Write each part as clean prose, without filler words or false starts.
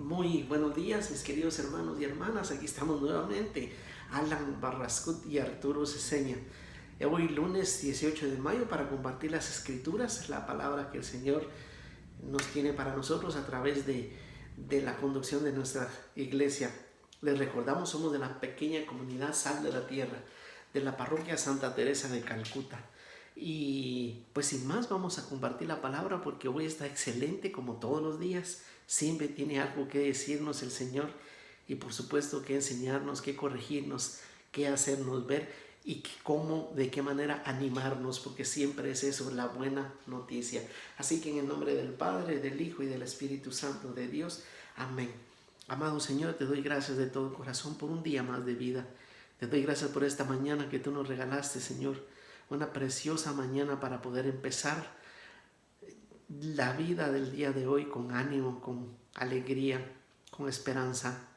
Muy buenos días, mis queridos hermanos y hermanas. Aquí estamos nuevamente, Alan Barrascut y Arturo Ceseña. Hoy lunes 18 de mayo para compartir las escrituras, la palabra que el Señor nos tiene para nosotros a través de la conducción de nuestra iglesia. Les recordamos, somos de la pequeña comunidad Sal de la Tierra, de la parroquia Santa Teresa de Calcuta. Y pues sin más vamos a compartir la palabra porque hoy está excelente como todos los días. Siempre tiene algo que decirnos el Señor y por supuesto que enseñarnos, que corregirnos, que hacernos ver y cómo, de qué manera animarnos, porque siempre es eso, la buena noticia. Así que en el nombre del Padre, del Hijo y del Espíritu Santo de Dios, amén. Amado Señor, te doy gracias de todo corazón por un día más de vida. Te doy gracias por esta mañana que tú nos regalaste, Señor. Una preciosa mañana para poder empezar la vida del día de hoy con ánimo, con alegría, con esperanza.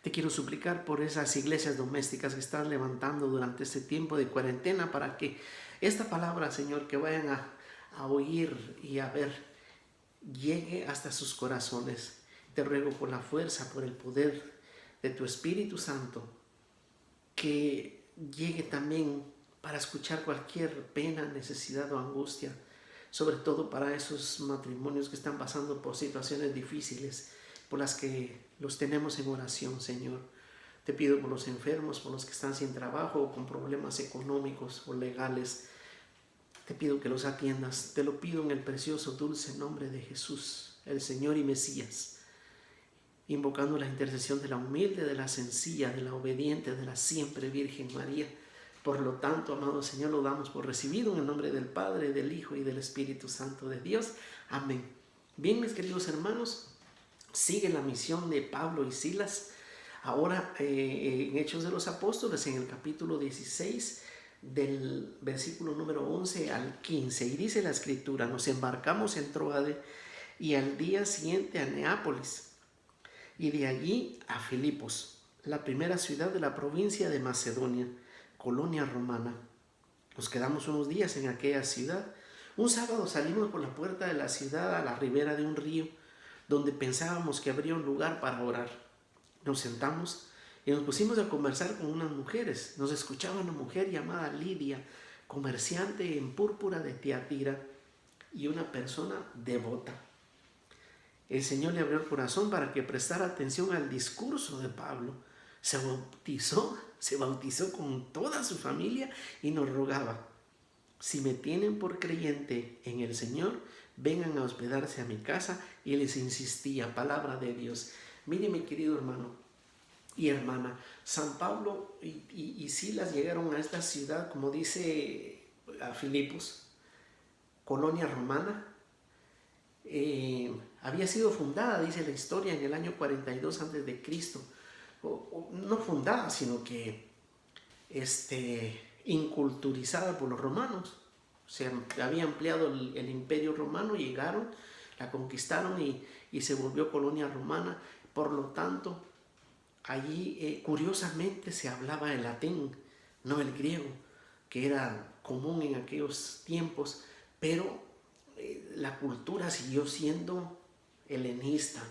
Te quiero suplicar por esas iglesias domésticas que estás levantando durante este tiempo de cuarentena para que esta palabra, Señor, que vayan a oír y a ver, llegue hasta sus corazones. Te ruego por la fuerza, por el poder de tu Espíritu Santo, que llegue también para escuchar cualquier pena, necesidad o angustia, sobre todo para esos matrimonios que están pasando por situaciones difíciles, por las que los tenemos en oración, Señor. Te pido por los enfermos, por los que están sin trabajo o con problemas económicos o legales. Te pido que los atiendas. Te lo pido en el precioso, dulce nombre de Jesús, el Señor y Mesías, invocando la intercesión de la humilde, de la sencilla, de la obediente, de la siempre Virgen María. Por lo tanto, amado Señor, lo damos por recibido en el nombre del Padre, del Hijo y del Espíritu Santo de Dios. Amén. Bien, mis queridos hermanos, sigue la misión de Pablo y Silas. Ahora en Hechos de los Apóstoles, en el capítulo 16, del versículo número 11 al 15. Y dice la Escritura: nos embarcamos en Troade y al día siguiente a Neápolis, y de allí a Filipos, la primera ciudad de la provincia de Macedonia, colonia romana. Nos quedamos unos días en aquella ciudad. Un sábado salimos por la puerta de la ciudad a la ribera de un río, donde pensábamos que habría un lugar para orar. Nos sentamos y nos pusimos a conversar con unas mujeres. Nos escuchaba una mujer llamada Lidia, comerciante en púrpura de Tiatira y una persona devota. El Señor le abrió el corazón para que prestara atención al discurso de Pablo. Se bautizó con toda su familia y nos rogaba: si me tienen por creyente en el Señor, vengan a hospedarse a mi casa. Y les insistía, palabra de Dios. Mire, mi querido hermano y hermana, San Pablo y Silas llegaron a esta ciudad, como dice, a Filipos, colonia romana. Había sido fundada, dice la historia, en el año 42 a.C. No fundada, sino que inculturizada por los romanos. Se había ampliado el imperio romano, llegaron, la conquistaron y se volvió colonia romana. Por lo tanto, allí curiosamente se hablaba el latín, no el griego, que era común en aquellos tiempos, pero la cultura siguió siendo helenista.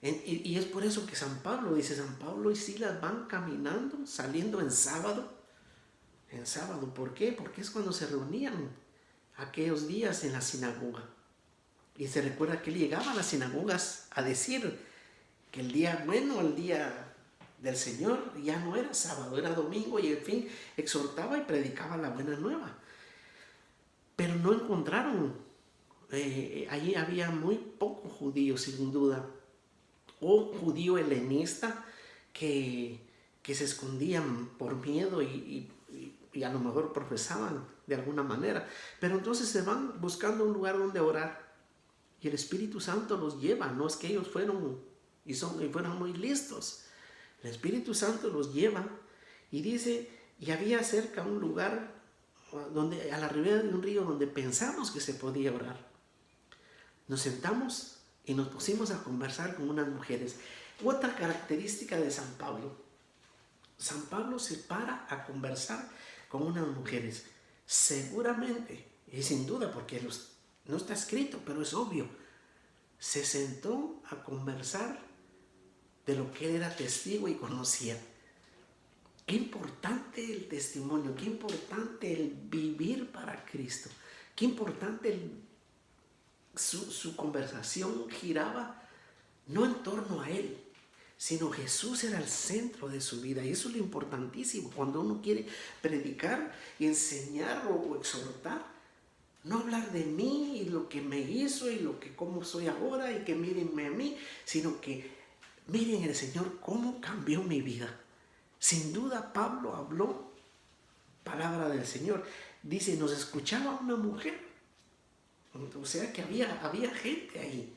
Y es por eso que San Pablo dice: San Pablo y Silas van caminando, saliendo en sábado. En sábado, ¿por qué? Porque es cuando se reunían aquellos días en la sinagoga. Y se recuerda que él llegaba a las sinagogas a decir que el día bueno, el día del Señor, ya no era sábado, era domingo, y en fin, exhortaba y predicaba la buena nueva. Pero no encontraron, allí había muy pocos judíos, sin duda, o judío helenista que se escondían por miedo y a lo mejor profesaban de alguna manera. Pero entonces se van buscando un lugar donde orar y el Espíritu Santo los lleva. No es que ellos fueron muy listos. El Espíritu Santo los lleva y dice: y había cerca un lugar donde, a la ribera de un río, donde pensamos que se podía orar. Nos sentamos y nos pusimos a conversar con unas mujeres. Otra característica de San Pablo: San Pablo se para a conversar con unas mujeres. Seguramente, y sin duda, porque no está escrito, pero es obvio, se sentó a conversar de lo que él era testigo y conocía. Qué importante el testimonio, qué importante el vivir para Cristo, qué importante su conversación giraba no en torno a él, sino Jesús era el centro de su vida. Y eso es lo importantísimo cuando uno quiere predicar y enseñar o exhortar. No hablar de mí y lo que me hizo y cómo soy ahora y que mírenme a mí, sino que miren el Señor cómo cambió mi vida. Sin duda Pablo habló palabra del Señor. Dice, nos escuchaba una mujer. O sea que había gente ahí.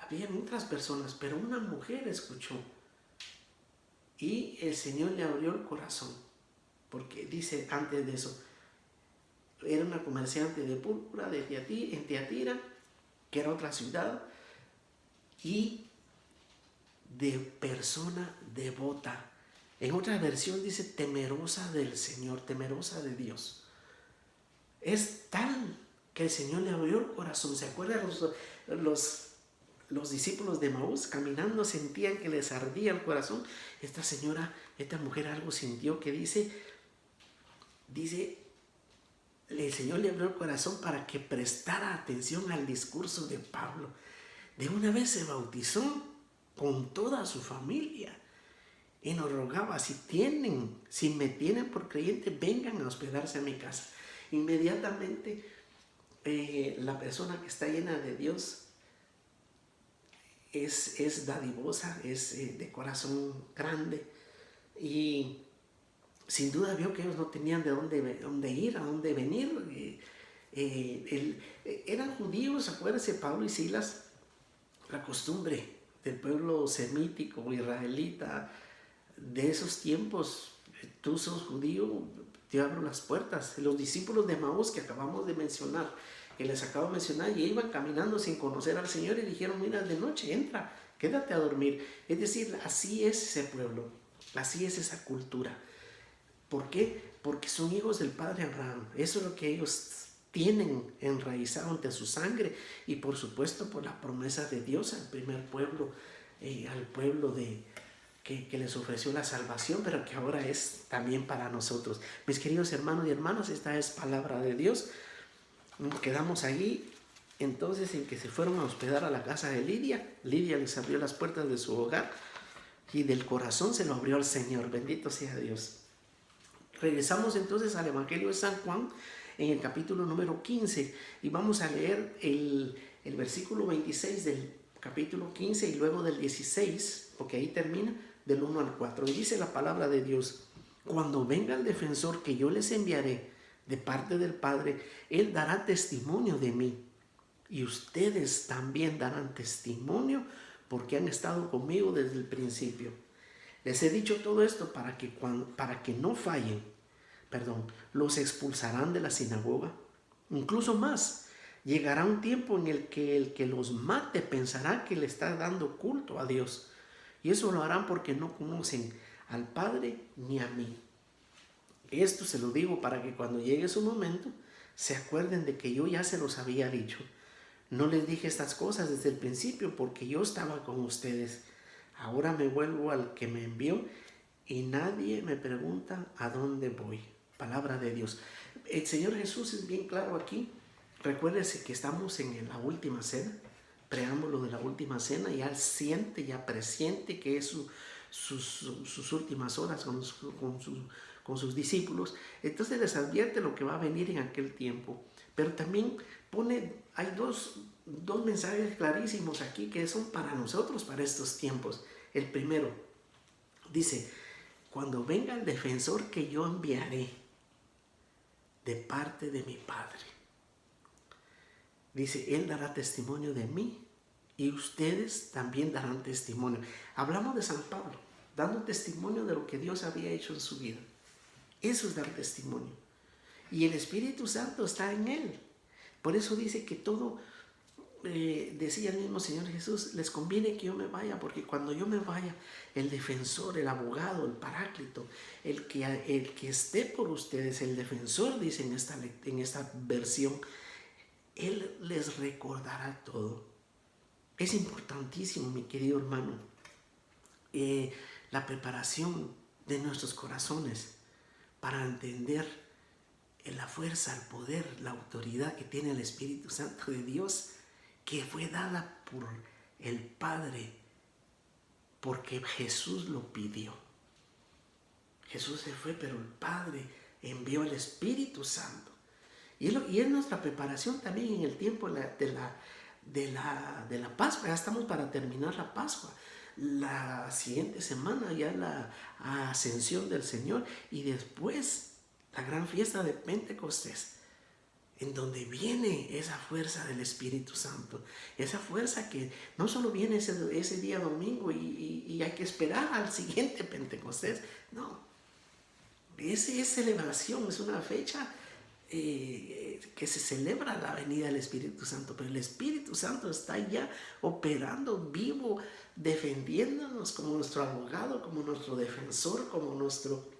Había otras personas, pero una mujer escuchó. Y el Señor le abrió el corazón. Porque dice antes de eso, era una comerciante de púrpura en Tiatira, que era otra ciudad, y de persona devota. En otra versión dice temerosa del Señor, temerosa de Dios. Es tal que el Señor le abrió el corazón. ¿Se acuerdan los discípulos de Maús caminando sentían que les ardía el corazón? Esta mujer algo sintió que dice, el Señor le abrió el corazón para que prestara atención al discurso de Pablo. De una vez se bautizó con toda su familia y nos rogaba, si me tienen por creyente, vengan a hospedarse a mi casa. Inmediatamente la persona que está llena de Dios es dadivosa, es de corazón grande, y sin duda vio que ellos no tenían de dónde ir, a dónde venir. Eran judíos, acuérdense, Pablo y Silas, la costumbre del pueblo semítico, israelita, de esos tiempos. Tú sos judío, te abro las puertas. Los discípulos de Maús que acabamos de mencionar, que les acabo de mencionar, y iban caminando sin conocer al Señor y dijeron, mira, de noche, entra, quédate a dormir. Es decir, así es ese pueblo, así es esa cultura. ¿Por qué? Porque son hijos del padre Abraham. Eso es lo que ellos tienen enraizado ante su sangre, y por supuesto por la promesa de Dios al primer pueblo, al pueblo que les ofreció la salvación, pero que ahora es también para nosotros. Mis queridos hermanos y hermanas, esta es palabra de Dios. Nos quedamos ahí entonces en que se fueron a hospedar a la casa de Lidia. Lidia les abrió las puertas de su hogar y del corazón se lo abrió al Señor. Bendito sea Dios. Regresamos entonces al Evangelio de San Juan en el capítulo número 15 y vamos a leer el versículo 26 del capítulo 15 y luego del 16, porque ahí termina, del 1 al 4. Y dice la palabra de Dios: cuando venga el defensor que yo les enviaré de parte del Padre, Él dará testimonio de mí, y ustedes también darán testimonio porque han estado conmigo desde el principio. Les he dicho todo esto para que no fallen. Los expulsarán de la sinagoga. Incluso más, llegará un tiempo en el que los mate pensará que le está dando culto a Dios. Y eso lo harán porque no conocen al Padre ni a mí. Esto se lo digo para que cuando llegue su momento se acuerden de que yo ya se los había dicho. No les dije estas cosas desde el principio porque yo estaba con ustedes. Ahora me vuelvo al que me envió y nadie me pregunta a dónde voy. Palabra de Dios. El Señor Jesús es bien claro aquí. Recuérdese que estamos en la última cena, preámbulo de la última cena, ya siente, ya presiente que es sus últimas horas con sus discípulos. Entonces les advierte lo que va a venir en aquel tiempo. Pero también hay dos mensajes clarísimos aquí que son para nosotros, para estos tiempos. El primero dice: cuando venga el defensor que yo enviaré de parte de mi Padre, dice, Él dará testimonio de mí y ustedes también darán testimonio. Hablamos de San Pablo, dando testimonio de lo que Dios había hecho en su vida. Eso es dar testimonio. Y el Espíritu Santo está en él. Por eso dice que todo, decía el mismo Señor Jesús, les conviene que yo me vaya, porque cuando yo me vaya, el defensor, el abogado, el paráclito, el que esté por ustedes, el defensor, dice en esta versión, Él les recordará todo. Es importantísimo, mi querido hermano, la preparación de nuestros corazones para entender la fuerza, el poder, la autoridad que tiene el Espíritu Santo de Dios, que fue dada por el Padre, porque Jesús lo pidió. Jesús se fue, pero el Padre envió el Espíritu Santo. Y es nuestra preparación también en el tiempo de la Pascua. Ya estamos para terminar la Pascua. La siguiente semana ya la ascensión del Señor, y después la gran fiesta de Pentecostés, en donde viene esa fuerza del Espíritu Santo. Esa fuerza que no solo viene ese día domingo y hay que esperar al siguiente Pentecostés. No, es celebración, es una fecha que se celebra la venida del Espíritu Santo, pero el Espíritu Santo está ya operando vivo, defendiéndonos como nuestro abogado, como nuestro defensor, como nuestro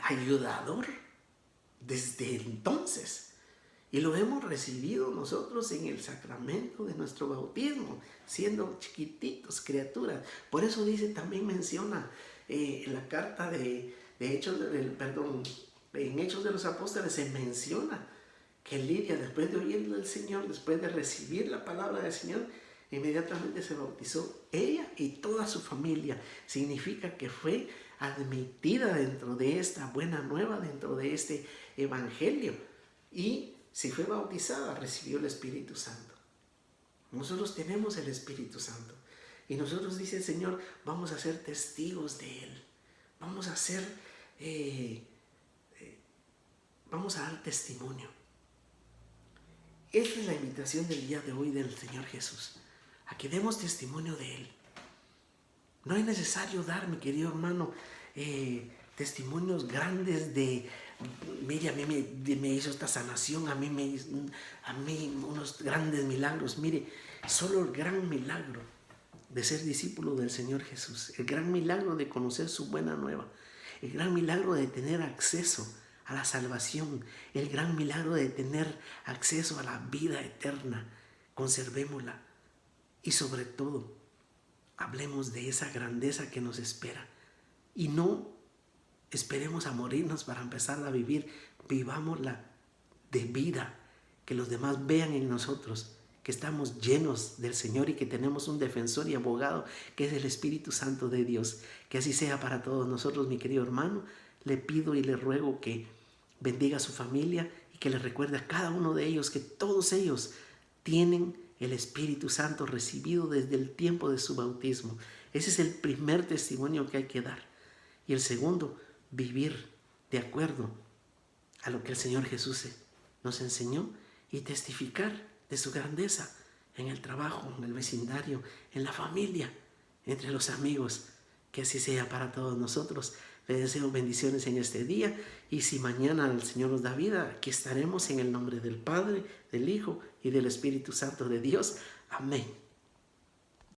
ayudador desde entonces. Y lo hemos recibido nosotros en el sacramento de nuestro bautismo, siendo chiquititos, criaturas. Por eso dice, también menciona la carta en Hechos de los Apóstoles, se menciona que Lidia, después de oír del Señor, después de recibir la palabra del Señor, inmediatamente se bautizó ella y toda su familia. Significa que fue admitida dentro de esta buena nueva, dentro de este evangelio, y si fue bautizada, recibió el Espíritu Santo. Nosotros tenemos el Espíritu Santo, y nosotros, dice el Señor, vamos a ser testigos de Él. Vamos a ser vamos a dar testimonio. Esta es la invitación del día de hoy del Señor Jesús, a que demos testimonio de Él. No es necesario dar, mi querido hermano, testimonios grandes de, mire, a mí me hizo esta sanación, a mí unos grandes milagros. Mire, solo el gran milagro de ser discípulo del Señor Jesús, el gran milagro de conocer su buena nueva, el gran milagro de tener acceso a la salvación, el gran milagro de tener acceso a la vida eterna, conservémosla. Y sobre todo, hablemos de esa grandeza que nos espera. Y no esperemos a morirnos para empezar a vivir. Vivámosla de vida, que los demás vean en nosotros que estamos llenos del Señor y que tenemos un defensor y abogado que es el Espíritu Santo de Dios. Que así sea para todos nosotros, mi querido hermano. Le pido y le ruego que bendiga a su familia y que le recuerde a cada uno de ellos que todos ellos tienen el Espíritu Santo recibido desde el tiempo de su bautismo. Ese es el primer testimonio que hay que dar. Y el segundo, vivir de acuerdo a lo que el Señor Jesús nos enseñó y testificar de su grandeza en el trabajo, en el vecindario, en la familia, entre los amigos. Que así sea para todos nosotros. Les deseo bendiciones en este día, y si mañana el Señor nos da vida, aquí estaremos en el nombre del Padre, del Hijo y del Espíritu Santo de Dios. Amén.